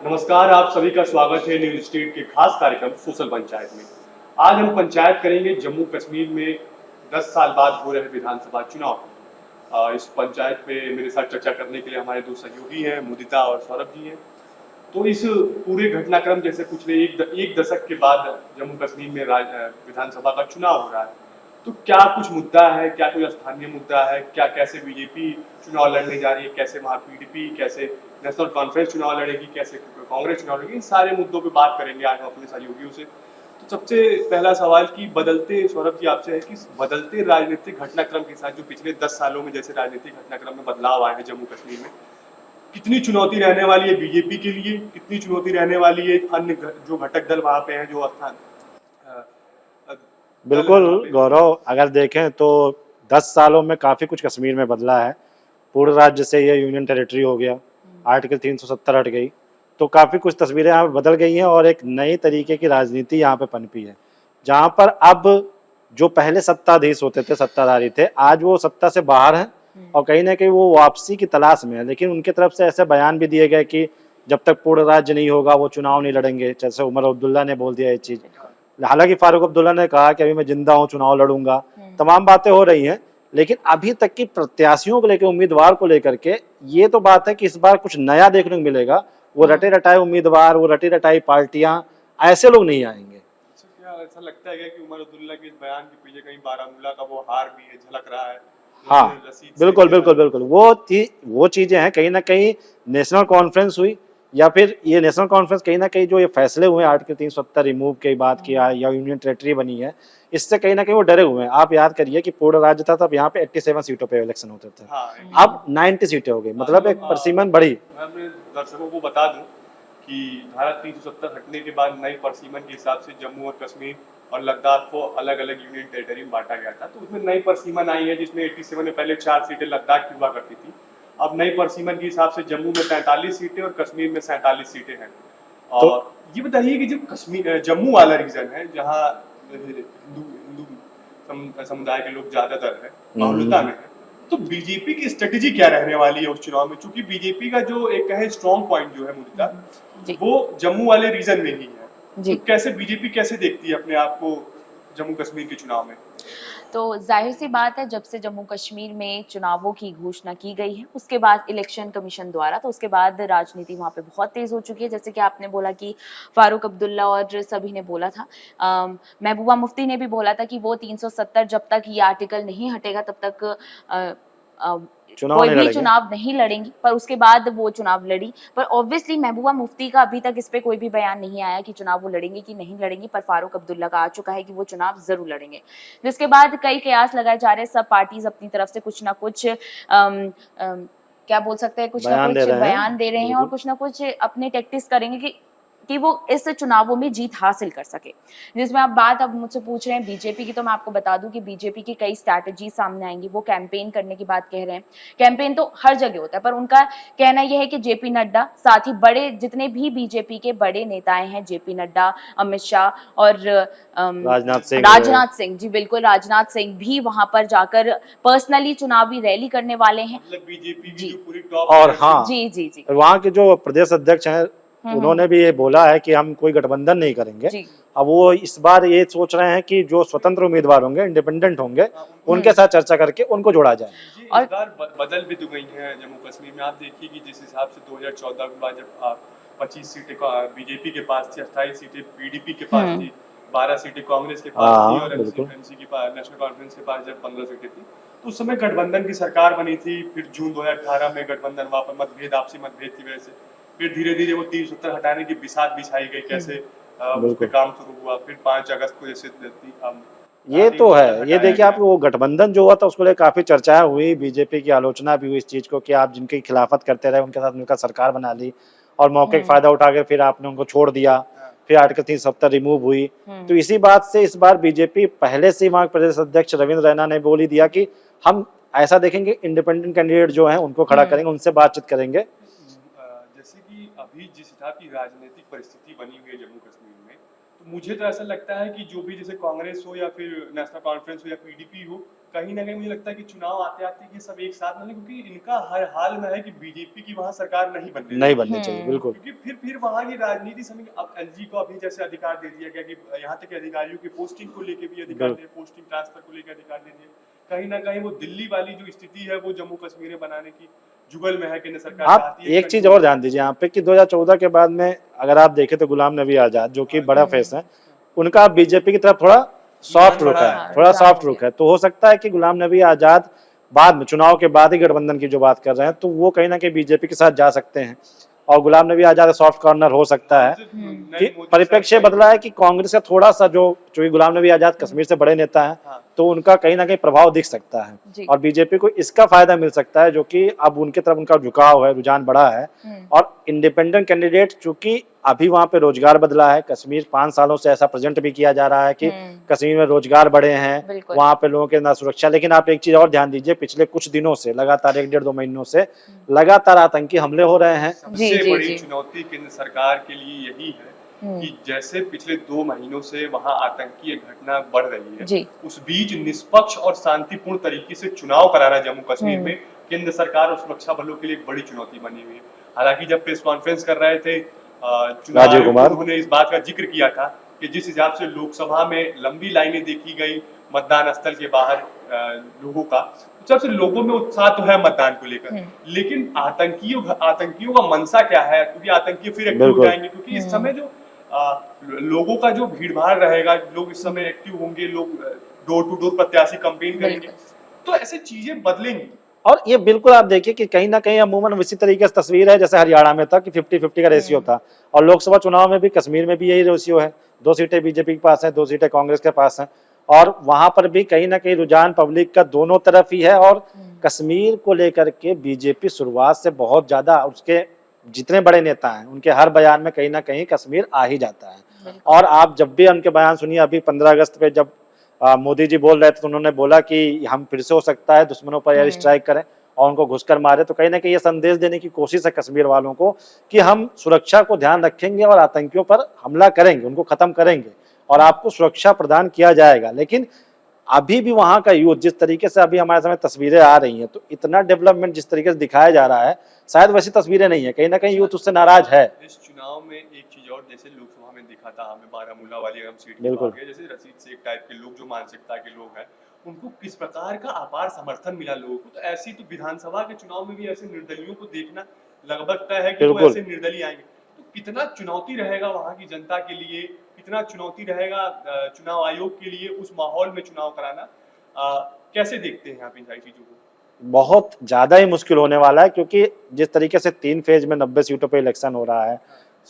नमस्कार, आप सभी का स्वागत है न्यूज स्टेट के खास कार्यक्रम सोशल पंचायत में। आज हम पंचायत करेंगे जम्मू कश्मीर में 10 साल बाद हो रहे विधानसभा चुनाव। इस पंचायत पे मेरे साथ चर्चा करने के लिए हमारे दो सहयोगी हैं, मुदिता और सौरभ जी हैं। तो इस पूरे घटनाक्रम जैसे पिछले एक दशक के बाद जम्मू कश्मीर में विधानसभा का चुनाव हो रहा है, तो क्या कुछ मुद्दा है, क्या कोई स्थानीय मुद्दा है, क्या कैसे बीजेपी चुनाव लड़ने जा रही है, कैसे वहाँ पीडीपी, कैसे नेशनल कॉन्फ्रेंस चुनाव लड़ेगी, कैसे कांग्रेस चुनाव लड़ेगी, इन सारे मुद्दों पे बात करेंगे आज हम अपने सहयोगियों से। तो सबसे पहला सवाल कि बदलते सौरभ जी आपसे है कि बदलते राजनीतिक घटनाक्रम के साथ जो पिछले 10 सालों में जैसे राजनीतिक घटनाक्रम में बदलाव आए हैं जम्मू कश्मीर में, कितनी चुनौती रहने वाली है बीजेपी के लिए, कितनी चुनौती रहने वाली है अन्य जो घटक दल वहाँ पे हैं, जो स्थान बिल्कुल गौरव, अगर देखें तो 10 सालों में काफ़ी कुछ कश्मीर में बदला है। पूर्ण राज्य से ये यूनियन टेरिटरी हो गया, आर्टिकल 370 हट गई, तो काफ़ी कुछ तस्वीरें यहाँ पे बदल गई हैं और एक नई तरीके की राजनीति यहाँ पे पनपी है, जहाँ पर अब जो पहले सत्ताधीश होते थे, सत्ताधारी थे, आज वो सत्ता से बाहर हैं और कहीं ना कहीं वो वापसी की तलाश में है। लेकिन उनके तरफ से ऐसे बयान भी दिए गए कि जब तक पूर्ण राज्य नहीं होगा वो चुनाव नहीं लड़ेंगे। जैसे उमर अब्दुल्ला ने बोल दिया ये चीज़। हालांकि फारूक अब्दुल्ला ने कहा कि अभी मैं जिंदा हूँ, चुनाव लड़ूंगा, तमाम बातें हो रही हैं, लेकिन अभी तक की प्रत्याशियों को लेकर, उम्मीदवार को लेकर के ये तो बात है कि इस बार कुछ नया देखने को मिलेगा। वो रटे रटाए उम्मीदवार, वो रटी रटाई पार्टियां, ऐसे लोग नहीं आएंगे। क्या ऐसा लगता है कि उमर अब्दुल्ला के इस बयान के पीछे कहीं बारामूला का वो हार भी है, झलक रहा है? हाँ, बिल्कुल बिल्कुल बिल्कुल, वो चीजें हैं। कहीं ना कहीं नेशनल कॉन्फ्रेंस हुई या फिर ये नेशनल कॉन्फ्रेंस, कहीं ना कहीं जो ये फैसले हुए आर्टिकल 370 रिमूव की बात किया या यूनियन टेरिटरी बनी है, इससे कहीं ना कहीं वो डरे हुए हैं। आप याद करिए कि पूर्ण राज्य था तब यहाँ पे 87 सीटों पे इलेक्शन होते थे। अब 90 सीटें हो गई, मतलब एक परसीमन बढ़ी। मैं अपने दर्शकों को बता दूं कि धारा 370 हटने के बाद नई परसीमन के हिसाब से जम्मू और कश्मीर और लद्दाख को अलग अलग यूनियन टेरिटरी में बांटा गया था। तो उसमें नई परसीमन आई है, जिसमें 87 में पहले 4 सीटें लद्दाख की हुआ करती थी। अब नई परसीमन के हिसाब से जम्मू में 43 सीटें और कश्मीर में 47 सीटें हैं। और ये बताइए कि जो कश्मीर जम्मू वाला रीजन है, जहाँ हिंदू समुदाय के लोग ज्यादातर है, बहुलता में है, तो बीजेपी की स्ट्रेटेजी क्या रहने वाली है उस चुनाव में? क्योंकि बीजेपी का जो एक कहे स्ट्रॉन्ग पॉइंट जो है मुद्दा, वो जम्मू वाले रीजन में ही है। तो कैसे बीजेपी कैसे देखती है अपने आप को जम्मू कश्मीर के चुनाव में? तो जाहिर सी बात है, जब से जम्मू कश्मीर में चुनावों की घोषणा की गई है उसके बाद इलेक्शन कमीशन द्वारा, तो उसके बाद राजनीति वहाँ पे बहुत तेज हो चुकी है। जैसे कि आपने बोला कि फारूक अब्दुल्ला और सभी ने बोला था, महबूबा मुफ्ती ने भी बोला था कि वो 370 जब तक ये आर्टिकल नहीं हटेगा तब तक कोई भी चुनाव नहीं लड़ेंगी। पर उसके बाद वो चुनाव लड़ी। पर ऑब्वियसली महबूबा मुफ्ती का अभी तक इस पे कोई भी बयान नहीं आया कि चुनाव वो लड़ेंगे कि नहीं लड़ेंगी, पर फारूक अब्दुल्ला का आ चुका है कि वो चुनाव जरूर लड़ेंगे। जिसके बाद कई कयास लगाए जा रहे हैं, सब पार्टीज अपनी तरफ से कुछ ना कुछ क्या बोल सकते हैं, कुछ ना कुछ बयान दे रहे हैं और कुछ ना कुछ अपने टैक्टिक्स करेंगे कि वो इस चुनावों में जीत हासिल कर सके। जिसमें आप बात अब मुझसे पूछ रहे हैं बीजेपी की, तो मैं आपको बता दूं कि बीजेपी की कई स्ट्रैटेजी सामने आएंगी। वो कैंपेन करने की बात कह रहे हैं। कैंपेन तो हर जगह होता है, पर उनका कहना यह है कि जेपी नड्डा, साथ ही बड़े जितने भी बीजेपी के बड़े नेताएं हैं, जेपी नड्डा, अमित शाह और राजनाथ सिंह, जी बिल्कुल, राजनाथ सिंह भी वहां पर जाकर पर्सनली चुनावी रैली करने वाले हैं। बीजेपी की जो पूरी टॉप, और हाँ, जी जी जी, वहाँ के जो प्रदेश अध्यक्ष हैं उन्होंने भी ये बोला है कि हम कोई गठबंधन नहीं करेंगे। अब वो इस बार ये सोच रहे हैं कि जो स्वतंत्र उम्मीदवार होंगे, इंडिपेंडेंट होंगे, उनके साथ चर्चा करके उनको जोड़ा जाए। और इस बार बदल भी तो गई है जम्मू कश्मीर में। आप देखिए कि जिस हिसाब से 2014 के बाद जब 25 सीटें बीजेपी के पास थी, 28 सीटें पीडीपी के पास थी, 12 सीटें कांग्रेस के पास थी और एनसी के पास, नेशनल कॉन्फ्रेंस के पास जब 15 सीटें थी, तो उस समय गठबंधन की सरकार बनी थी। फिर जून 2018 में गठबंधन वापस मतभेद, आपसी मतभेद की वजह से फिर धीरे धीरे वो 370 हटाने की बिसात बिछाई गई, कैसे उस पे काम शुरू हुआ। फिर 5 अगस्त को जैसे ये तो है, ये देखिए आप, वो गठबंधन जो हुआ था उसको लेकर काफी चर्चाएं हुई, बीजेपी की आलोचना भी हुई इस चीज को कि आप जिनकी खिलाफत करते रहे उनके साथ मिलकर सरकार बना ली और मौके का फायदा उठाकर फिर आपने उनको छोड़ दिया। फिर आर्टिकल 370 रिमूव हुई। तो इसी बात से इस बार बीजेपी पहले से वहां प्रदेश अध्यक्ष रविंद्र रैना ने बोल ही दिया कि हम ऐसा देखेंगे, इंडिपेंडेंट कैंडिडेट जो है उनको खड़ा करेंगे, उनसे बातचीत करेंगे। जैसे कि अभी जिस हिसाब की राजनीतिक परिस्थिति बनी हुई है जम्मू कश्मीर में, तो मुझे तो ऐसा लगता है कि जो भी जैसे कांग्रेस हो या फिर नेशनल कॉन्फ्रेंस हो या पीडीपी हो, कहीं ना कहीं मुझे लगता है कि चुनाव आते आते ये सब एक साथ ना लें, क्योंकि इनका हर हाल में है कि बीजेपी की वहां सरकार नहीं बनने नहीं देगी। बननी चाहिए, बिल्कुल। क्योंकि फिर वहाँ की राजनीति समय अब एलजी को अभी जैसे अधिकार दे दिया गया कि यहाँ तक कि अधिकारियों की पोस्टिंग को लेके भी अधिकार बिल्कुल। दिए, पोस्टिंग ट्रांसफर को लेकर अधिकार दे दिए। कहीं ना कहीं वो दिल्ली वाली जो स्थिति है वो जम्मू कश्मीर में बनाने की जुगल में है, केंद्र सरकार आप चाहती है एक चीज कंट्रोल और ध्यान दीजिए यहाँ पे कि 2014 के बाद में अगर आप देखें तो गुलाम नबी आजाद जो कि बड़ा फेस है, उनका बीजेपी की तरफ थोड़ा सॉफ्ट रुख बढ़ा है, है। थोड़ा रुझान सॉफ्ट हो रुख है। तो हो सकता है कि गुलाम नबी आजाद बाद में चुनाव के बाद ही गठबंधन की जो बात कर रहे हैं तो वो कहीं ना कहीं बीजेपी के साथ जा सकते हैं और गुलाम नबी आजाद सॉफ्ट कॉर्नर हो सकता है कि परिप्रेक्ष्य बदला है कि कांग्रेस का थोड़ा सा जो चूंकि गुलाम नबी आजाद कश्मीर से बड़े नेता हैं हाँ। तो उनका कहीं ना कहीं प्रभाव दिख सकता है जी। और बीजेपी को इसका फायदा मिल सकता है जो कि अब उनके तरफ उनका झुकाव है, रुझान बढ़ा है। और इंडिपेंडेंट कैंडिडेट चूंकि अभी वहां पे रोजगार बदला है, कश्मीर 5 सालों से ऐसा प्रेजेंट भी किया जा रहा है कि कश्मीर में रोजगार बढ़े हैं, बिल्कुल। वहां पे लोगों के ना सुरक्षा। लेकिन आप एक चीज और ध्यान दीजिए, पिछले कुछ दिनों से लगातार 1-1.5-2 महीनों से लगातार आतंकी हमले हो रहे हैं। जी, सबसे जी, बड़ी जी। चुनौती केंद्र सरकार के लिए यही है कि जैसे पिछले 2 महीनों से वहां आतंकी घटना बढ़ रही है, जी। उस बीच निष्पक्ष और शांतिपूर्ण तरीके से चुनाव कराना जम्मू कश्मीर में केंद्र सरकार और सुरक्षा बलों के लिए एक बड़ी चुनौती बनी हुई है। हालांकि जब प्रेस कॉन्फ्रेंस कर रहे थे चुनाव राजीव आयोग कुमार। उन्होंने इस बात का जिक्र किया था कि जिस हिसाब से लोकसभा में लंबी लाइनें देखी गई मतदान स्थल के बाहर लोगों का, तो सबसे लोगों में उत्साह तो है मतदान को लेकर, लेकिन आतंकियों का मनसा क्या है, क्योंकि आतंकी फिर एक्टिव हो बिल्कुल। जाएंगे, क्योंकि इस समय जो लोगों का जो भीड़ भाड़ रहेगा, लोग इस समय एक्टिव होंगे, लोग डोर टू डोर प्रत्याशी कैंपेन करेंगे, तो ऐसे चीजें बदलेंगी। और ये बिल्कुल आप देखिए कि कहीं ना कहीं अमूमन इसी तरीके से तस्वीर है जैसे हरियाणा में था कि 50-50 का रेशियो था और लोकसभा चुनाव में भी कश्मीर में भी यही रेशियो है, 2 सीटें बीजेपी के पास है, 2 सीटें कांग्रेस के पास हैं और वहां पर भी कहीं ना कहीं रुझान पब्लिक का दोनों तरफ ही है। और कश्मीर को लेकर के बीजेपी शुरुआत से बहुत ज्यादा, उसके जितने बड़े नेता हैं उनके हर बयान में कहीं ना कहीं कश्मीर आ ही जाता है। और आप जब भी उनके बयान सुनिए, अभी 15 अगस्त पे जब मोदी जी बोल रहे थे तो उन्होंने बोला कि हम फिर से हो सकता है दुश्मनों पर एयर स्ट्राइक करें और उनको घुसकर मारे। तो कहीं ना कहीं ये संदेश देने की कोशिश है कश्मीर वालों को कि हम सुरक्षा को ध्यान रखेंगे और आतंकियों पर हमला करेंगे, उनको खत्म करेंगे और आपको सुरक्षा प्रदान किया जाएगा। लेकिन अभी भी वहां का यूथ जिस तरीके से अभी हमारे सामने तस्वीरें आ रही हैं तो इतना डेवलपमेंट जिस तरीके से दिखाया जा रहा है शायद वैसी तस्वीरें नहीं है, कहीं ना कहीं यूथ उससे नाराज है। इस चुनाव में एक चीज और, जैसे लोकसभा में दिखा था हमें बारामूला वाली हम सीट बिल्कुल। के, जैसे रशीद शेख टाइप के लोग जो मानसिकता के लोग हैं, उनको किस प्रकार का अपार समर्थन मिला लोगों को। तो ऐसी तो विधानसभा के चुनाव में भी ऐसे निर्दलियों को देखना लगभग तय है कि वो बिल्कुल। ऐसे निर्दलीय आएंगे। तो कितना चुनौती रहेगा वहां की जनता के लिए, कितना चुनौती रहेगा चुनाव आयोग के लिए उस माहौल में चुनाव कराना। कैसे देखते हैं आप इन सारी चीजों को? बहुत ज्यादा ही मुश्किल होने वाला है क्योंकि जिस तरीके से 3 फेज में 90 सीटों पे इलेक्शन हो रहा है,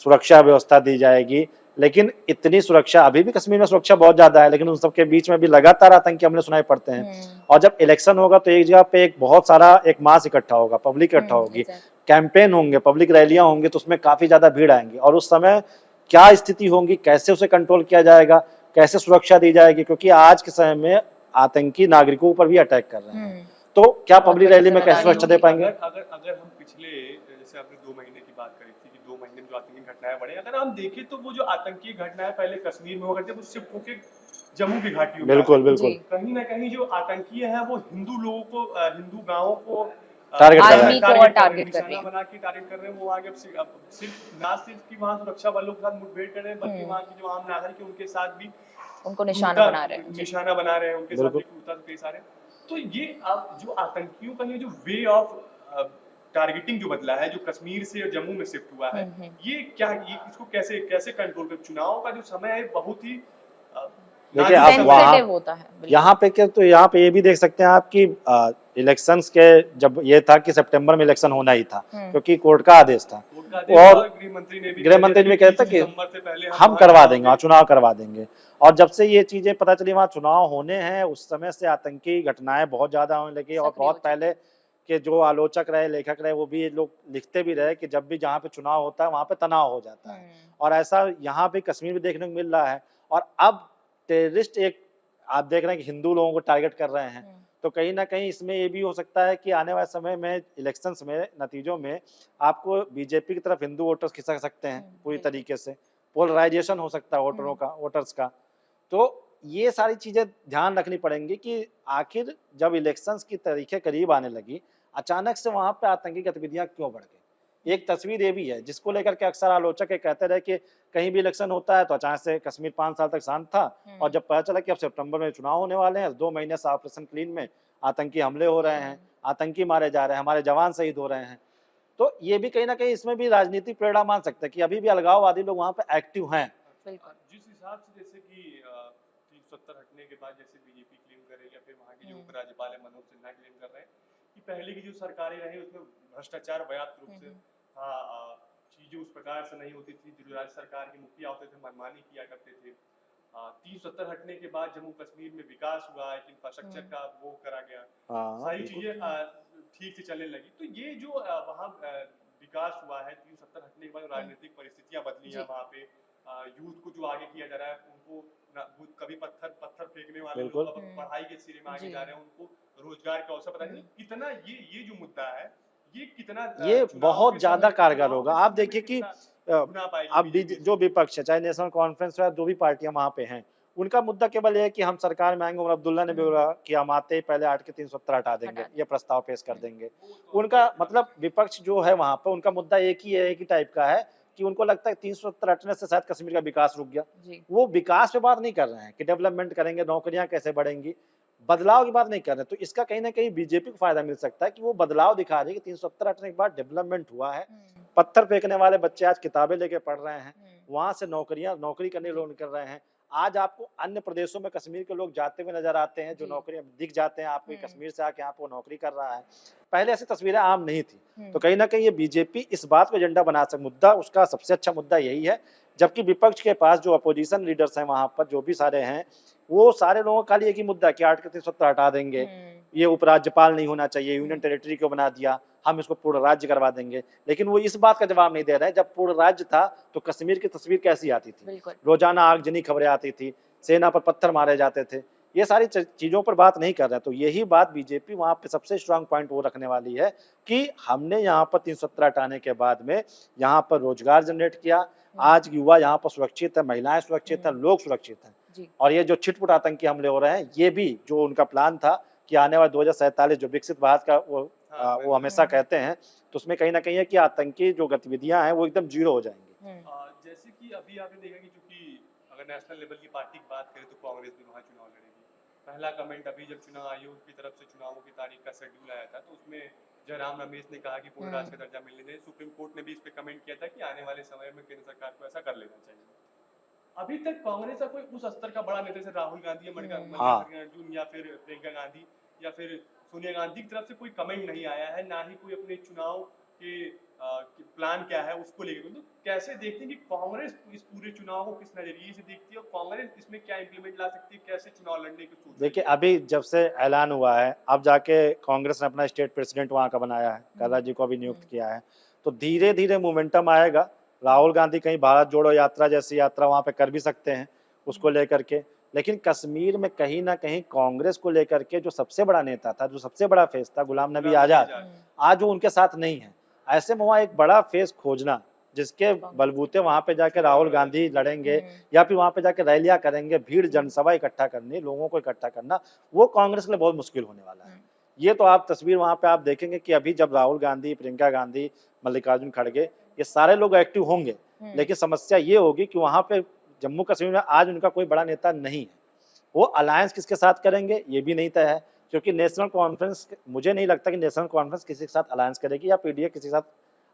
सुरक्षा व्यवस्था दी जाएगी, लेकिन इतनी सुरक्षा अभी भी कश्मीर में सुरक्षा बहुत ज्यादा है, लेकिन उन सबके बीच में भी लगातार आतंकी हमले सुनाई पड़ते हैं। और जब इलेक्शन होगा तो एक जगह पे एक बहुत सारा एक मास इकट्ठा होगा, पब्लिक इकट्ठा होगी, कैंपेन होंगे, पब्लिक रैलियां होंगी, तो उसमें काफी ज्यादा भीड़ आएंगी और उस समय क्या स्थिति होगी, कैसे उसे कंट्रोल किया जाएगा, कैसे सुरक्षा दी जाएगी, क्योंकि आज के समय में आतंकी नागरिकों पर भी अटैक कर रहे हैं। तो क्या पब्लिक रैली में कैसे सुरक्षा दे पाएंगे? अगर हम पिछले, जैसे आपने 2 महीने की बात करी थी कि 2 महीने में जो आतंकी घटनाएं बढ़े, अगर हम देखें तो वो जो आतंकी घटनाएं पहले कश्मीर में हुआ करती है, वो शिफ्ट होकर जम्मू की घाटियों में बिल्कुल बिल्कुल कहीं ना कहीं जो आतंकी है वो हिंदू लोगों को, हिंदू गांवों को टारगेट कर रहे हैं। आर्मी को टारगेट कर रहे हैं, बना के टारगेट कर रहे हैं। वो आगे अब सिर्फ ना सिर्फ कि वहाँ सुरक्षा बलों के साथ मुठभेड़ कर रहे हैं, बल्कि वहाँ की जो आम नागरिक है उनके साथ भी उनको निशाना बना रहे हैं। निशाना बना रहे हैं, उनके साथ भी क्रूरता से पेश आ रहे हैं। तो ये अब जो आतंकियों का ये जो वे ऑफ टारगेटिंग जो बदला है, जो कश्मीर से जम्मू में शिफ्ट हुआ है, ये क्या, ये इसको कैसे कैसे कंट्रोल कर? चुनाव का जो समय है बहुत ही देखिए आप सेंसिटिव होता है। यहाँ पे क्या, तो यहाँ पे ये भी देख सकते हैं आप कि इलेक्शंस के जब ये था कि सितंबर में इलेक्शन होना ही था क्योंकि कोर्ट का आदेश था और गृह मंत्री ने भी कहता कि हम करवा देंगे, वहाँ चुनाव करवा देंगे। और जब से ये चीजें पता चली वहाँ चुनाव होने हैं, उस समय से आतंकी घटनाएं बहुत ज्यादा होने लगी। और बहुत पहले के जो आलोचक रहे, लेखक रहे, वो भी ये लोग लिखते भी रहे कि जब भी जहाँ पे चुनाव होता है वहाँ पे तनाव हो जाता है और ऐसा यहाँ पे कश्मीर में देखने को मिल रहा है। और अब टेररिस्ट एक आप देख रहे हैं कि हिंदू लोगों को टारगेट कर रहे हैं, तो कहीं ना कहीं इसमें ये भी हो सकता है कि आने वाले समय में इलेक्शंस में नतीजों में आपको बीजेपी की तरफ हिंदू वोटर्स खिसक सकते हैं पूरी तरीके से। पोलराइजेशन हो सकता है वोटर्स का। तो ये सारी चीजें ध्यान रखनी पड़ेंगी कि आखिर जब इलेक्शंस की तारीखें करीब आने लगी, अचानक से वहां पे आतंकी गतिविधियां क्यों बढ़ गई। एक तस्वीर ये भी है जिसको लेकर के अक्सर आलोचक ये कहते रहे कि कहीं भी इलेक्शन होता है तो अचानक से कश्मीर 5 साल तक शांत था, और जब पता चला कि अब सितंबर में चुनाव होने वाले हैं, 2 महीने से ऑपरेशन क्लीन में आतंकी हमले हो रहे हैं, आतंकी मारे जा रहे हैं, हमारे जवान शहीद हो रहे हैं, तो ये भी कहीं ना कहीं इसमें भी राजनीतिक प्रेरणा मान सकते हैं कि अभी भी अलगाववादी लोग वहां पे एक्टिव हैं। जिस हिसाब से जैसे कि 370 हटने के बाद जैसे बीजेपी क्लेम कर रही है, फिर वहाँ के जो उपराज्यपाल है मनोज सिन्हा क्लेम कर रहे हैं कि पहले की जो सरकारें रही उसमें भ्रष्टाचार व्याप्त रूप से था, चीजें उस प्रकार से नहीं होती थी, जो राज्य सरकार के मुखिया होते थे मनमानी किया करते थे। 370 हटने के बाद जम्मू कश्मीर में विकास हुआ है, इंफ्रास्ट्रक्चर का वो करा गया, सारी चीजें ठीक से चलने लगी। तो ये जो वहाँ विकास हुआ है 370 हटने के बाद, राजनीतिक परिस्थितियां बदली हैं वहाँ पे, यूथ को जो आगे किया जा रहा है उनको कभी पत्थर फेंकने वाले लोग अब पढ़ाई के सिरे में आगे जा रहे हैं, उनको रोजगार का अवसर पता नहीं कितना। ये जो मुद्दा है ये कितना ये बहुत ज्यादा कारगर होगा। आप देखिए कि अब जो विपक्ष है, चाहे नेशनल कॉन्फ्रेंस है, जो भी पार्टियां वहां पे हैं, उनका मुद्दा केवल ये है कि हम सरकार में आएंगे। उमर अब्दुल्ला ने भी बोला कि हम आते ही पहले आर्टिकल 370 हटा देंगे, ये प्रस्ताव पेश कर देंगे। उनका मतलब विपक्ष जो है वहां पर, उनका मुद्दा एक ही है, एक ही टाइप का है कि उनको लगता है 370 हटने से शायद कश्मीर का विकास रुक गया। वो विकास पे बात नहीं कर रहे हैं कि डेवलपमेंट करेंगे, नौकरियां कैसे बढ़ेंगी, बदलाव की बात नहीं कर रहे। तो इसका कहीं ना कहीं बीजेपी को फायदा मिल सकता है कि वो बदलाव दिखा रही है कि 370 हटने के बाद डेवलपमेंट हुआ है, पत्थर फेंकने वाले बच्चे आज किताबें लेके पढ़ रहे हैं, वहां से नौकरी करने लोग कर रहे हैं। आज आपको अन्य प्रदेशों में कश्मीर के लोग जाते हुए नजर आते हैं, जो नौकरी दिख जाते हैं आपको, कश्मीर से आके आप वो नौकरी कर रहा है। पहले ऐसी तस्वीरें आम नहीं थी। तो कहीं ना कहीं ये बीजेपी इस बात को एजेंडा बना सकती, मुद्दा उसका सबसे अच्छा मुद्दा यही है। जबकि विपक्ष के पास जो अपोजिशन लीडर्स हैं वहां पर, जो भी सारे हैं, वो सारे लोगों का खाली एक ही मुद्दा कि आर्टिकल 370 हटा देंगे, ये उपराज्यपाल नहीं होना चाहिए, यूनियन टेरिटरी क्यों बना दिया, हम इसको पूर्ण राज्य करवा देंगे। लेकिन वो इस बात का जवाब नहीं दे रहे हैं, जब पूर्ण राज्य था तो कश्मीर की तस्वीर कैसी आती थी, रोजाना आगजनी खबरें आती थी, सेना पर पत्थर मारे जाते थे, ये सारी चीजों पर बात नहीं कर रहे। तो यही बात बीजेपी वहां पे सबसे स्ट्रांग पॉइंट वो रखने वाली है कि हमने यहाँ पर 370 हटाने के बाद में यहाँ पर रोजगार जनरेट किया, आज युवा यहाँ पर सुरक्षित है, महिलाएं सुरक्षित है, लोग सुरक्षित हैं। और ये जो छिटपुट आतंकी हमले हो रहे हैं, ये भी जो उनका प्लान था कि आने वाले 2047 जो विकसित भारत का वो हमेशा कहते हैं, तो उसमें कहीं ना कहीं है कि आतंकी जो गतिविधियां हैं वो एकदम जीरो हो जाएंगी। जैसे कि अभी आपने देखा कि चूंकि अगर नेशनल लेवल की पार्टी की बात करें तो कांग्रेस भी वहाँ चुनाव लड़ेगी। पहला कमेंट अभी जब चुनाव आयोग की तरफ से चुनावों की तारीख का शेड्यूल आया था, तो उसमें जयराम रमेश ने कहा कि पूर्ण राज्य का दर्जा मिलने दें। सुप्रीम कोर्ट ने भी इस पे कमेंट किया था कि आने वाले समय में केंद्र सरकार को ऐसा कर लेना चाहिए। अभी तक कांग्रेस का कोई उस स्तर का बड़ा नेता जैसे राहुल गांधी, मल्लिकार्जुन अर्जुन या फिर प्रियंका गांधी या फिर सोनिया गांधी की तरफ से कोई कमेंट नहीं आया है, ना ही कोई अपने चुनाव के प्लान क्या है उसको लेकर। तो कैसे देखते हैं कि कांग्रेस इस पूरे चुनाव को किस नजरिए से देखती है और कांग्रेस इसमें क्या इंप्लीमेंट ला सकती है, कैसे चुनाव लड़ने की सोच? देखिए, अभी जब से ऐलान हुआ है, अब जाके कांग्रेस ने अपना स्टेट प्रेसिडेंट वहाँ का बनाया है, कल्ला जी को अभी नियुक्त किया है, तो धीरे धीरे मोमेंटम आएगा। राहुल गांधी कहीं भारत जोड़ो यात्रा जैसी यात्रा वहाँ पे कर भी सकते हैं उसको लेकर के। लेकिन कश्मीर में कहीं ना कहीं कांग्रेस को लेकर के जो सबसे बड़ा नेता था, जो सबसे बड़ा फेस था, गुलाम नबी आजाद, आज वो उनके साथ नहीं है। ऐसे में वहाँ एक बड़ा फेस खोजना जिसके बलबूते वहां पे जाके राहुल गांधी लड़ेंगे या फिर वहां पे जाके रैलियां करेंगे, भीड़ जनसभा इकट्ठा करनी, लोगों को इकट्ठा करना, वो कांग्रेस के लिए बहुत मुश्किल होने वाला है। ये तो आप तस्वीर वहां पे आप देखेंगे कि अभी जब राहुल गांधी, प्रियंका गांधी, मल्लिकार्जुन खड़गे, ये सारे लोग एक्टिव होंगे, लेकिन समस्या ये होगी कि वहां पे जम्मू कश्मीर में आज उनका कोई बड़ा नेता नहीं है। वो अलायंस किसके साथ करेंगे ये भी नहीं तय है, क्योंकि नेशनल कॉन्फ्रेंस, मुझे नहीं लगता कि नेशनल कॉन्फ्रेंस किसी के साथ अलायंस करेगी या पीडीए किसी के साथ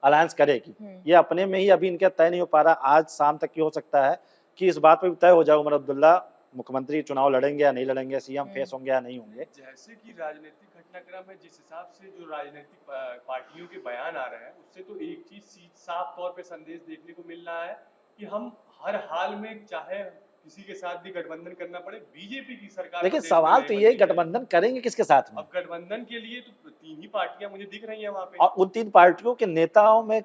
अलायंस करेगी। ये अपने में ही अभी इनका तय नहीं हो पा रहा। आज शाम तक की हो सकता है कि इस बात पे भी तय हो जाए उमर अब्दुल्ला मुख्यमंत्री चुनाव लड़ेंगे या नहीं लड़ेंगे, सीएम फेस होंगे या नहीं होंगे। जैसे कि राजनीतिक घटनाक्रम है, जिस हिसाब से जो राजनीतिक पार्टियों के बयान आ रहे हैं, उससे तो एक चीज साफ तौर पे संदेश देखने को मिल रहा है कि हम हर हाल में चाहे किसी के साथ भी गठबंधन करना पड़े, बीजेपी की सरकार। लेकिन सवाल तो ये, गठबंधन करेंगे किसके साथ में? अब गठबंधन के लिए तो 3 ही पार्टियां मुझे दिख रही हैं वहां पे, और उन 3 पार्टियों के नेताओं में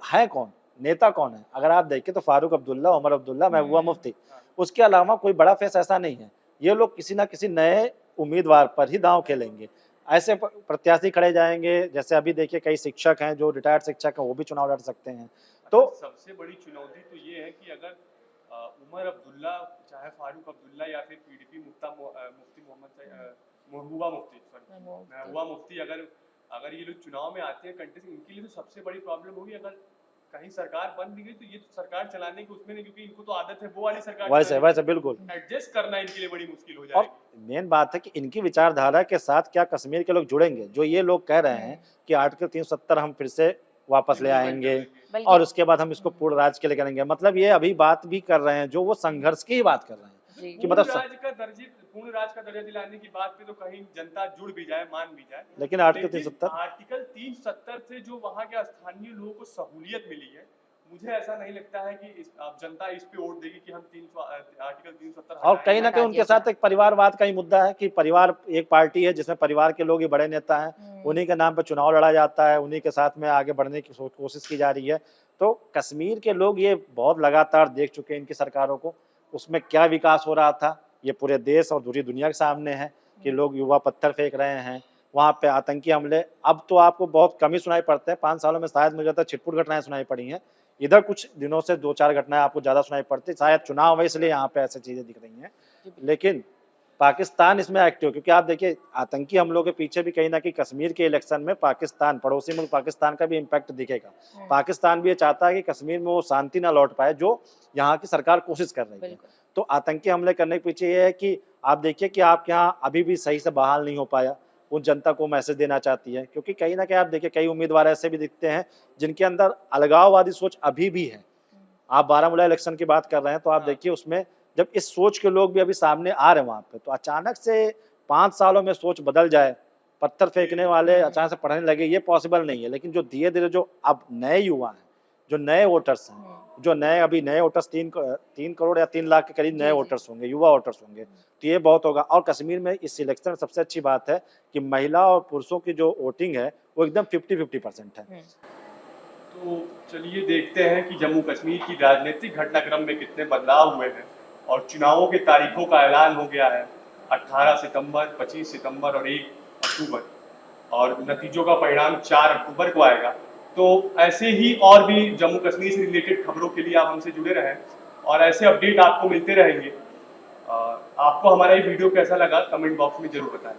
है कौन, नेता कौन है? अगर आप देखें तो फारूक अब्दुल्ला, उमर अब्दुल्ला, महबूबा मुफ्ती, उसके अलावा कोई बड़ा फेस ऐसा नहीं है। ये लोग किसी ना किसी नए उम्मीदवार पर ही दांव खेलेंगे, ऐसे प्रत्याशी खड़े जाएंगे। जैसे अभी देखिए कई शिक्षक हैं जो रिटायर्ड शिक्षक हैं, वो भी चुनाव लड़ सकते हैं। तो सबसे बड़ी चुनौती तो ये है कि अगर उमर अब्दुल्ला, चाहे फारूक अब्दुल्ला या फिर पीडीपी मुफ्ती महबूबा मुफ्ती, अगर ये लोग चुनाव में आते हैं कंटेस्ट, इनके लिए तो सबसे बड़ी प्रॉब्लम होगी। अगर कहीं सरकार बन भी गई तो ये तो सरकार चलाने की उसमें नहीं, क्योंकि इनको तो आदत है वो वाली सरकार वैसे बिल्कुल एडजस्ट करना इनके लिए बड़ी मुश्किल हो और जाएगी। मेन बात है कि इनकी विचारधारा के साथ क्या कश्मीर के लोग जुड़ेंगे? जो ये लोग कह रहे हैं कि आर्टिकल 370 हम फिर से वापस ले आएंगे बल्कि और उसके बाद हम इसको पूर्ण राज्य के लिए करेंगे, मतलब ये अभी बात भी कर रहे हैं जो वो संघर्ष की ही बात कर रहे हैं जी कि मतलब पूर्ण राज का दर्जा दिलाने की बात पे तो कहीं जनता जुड़ भी जाए, मान भी जाए, लेकिन आर्टिकल 370 आर्टिकल 370 से जो वहाँ के स्थानीय लोगों को सहूलियत मिली है, मुझे ऐसा नहीं लगता है कि अब जनता इस पे वोट देगी कि हम आर्टिकल 370 और कहीं ना कहीं उनके साथ एक परिवारवाद का ही मुद्दा है कि परिवार एक पार्टी है जिसमें परिवार के लोग ही बड़े नेता हैं, उन्हीं के नाम पर चुनाव लड़ा जाता है, उन्हीं के साथ में आगे बढ़ने की कोशिश की जा रही है। तो कश्मीर के लोग ये बहुत लगातार देख चुके हैं इनकी सरकारों को, उसमें क्या विकास हो रहा था ये पूरे देश और पूरी दुनिया के सामने है कि लोग युवा पत्थर फेंक रहे हैं, वहाँ पे आतंकी हमले अब तो आपको बहुत कम ही सुनाई पड़ते हैं। 5 सालों में शायद मुझे लगता है छिटपुट घटनाएं सुनाई पड़ी हैं, इधर कुछ दिनों से 2-4 घटनाएं आपको ज्यादा सुनाई पड़ती, शायद चुनाव है इसलिए यहाँ पे ऐसी चीजें दिख रही हैं। लेकिन पाकिस्तान इसमें एक्टिव, क्योंकि आप देखिए आतंकी हमलों के पीछे भी कहीं ना कहीं कश्मीर के इलेक्शन में पाकिस्तान, पड़ोसी मुल्क पाकिस्तान का भी इम्पैक्ट दिखेगा। पाकिस्तान भी ये चाहता है कि कश्मीर में वो शांति ना लौट पाए जो यहाँ की सरकार कोशिश कर रही है। तो आतंकी हमले करने के पीछे ये है कि आप देखिए कि आपके यहाँ अभी भी सही से बहाल नहीं हो पाया, उन जनता को मैसेज देना चाहती है, क्योंकि कहीं ना कहीं आप देखिए कई उम्मीदवार ऐसे भी दिखते हैं जिनके अंदर अलगाववादी सोच अभी भी है। आप बारामूला इलेक्शन की बात कर रहे हैं तो आप देखिए उसमें जब इस सोच के लोग भी अभी सामने आ रहे हैं वहां पे, तो अचानक से 5 सालों में सोच बदल जाए, पत्थर फेंकने वाले अचानक से पढ़ने लगे, ये पॉसिबल नहीं है। लेकिन जो धीरे धीरे जो अब नए युवा हैं, जो नए वोटर्स हैं, जो नए अभी नए वोटर्स 3 करोड़ या 3 लाख के करीब नए वोटर्स होंगे, युवा वोटर्स होंगे, तो ये बहुत होगा। और कश्मीर में इस इलेक्शन में सबसे अच्छी बात है कि महिला और पुरुषों की जो वोटिंग है वो एकदम 50-50% है। तो चलिए देखते हैं कि जम्मू कश्मीर की राजनीतिक घटनाक्रम में कितने बदलाव हुए हैं। और चुनावों के तारीखों का ऐलान हो गया है 18 सितंबर, 25 सितंबर और 1 अक्टूबर, और नतीजों का परिणाम 4 अक्टूबर को आएगा। तो ऐसे ही और भी जम्मू कश्मीर से रिलेटेड खबरों के लिए आप हमसे जुड़े रहें और ऐसे अपडेट आपको मिलते रहेंगे। आपको हमारा ये वीडियो कैसा लगा कमेंट बॉक्स में जरूर बताएं।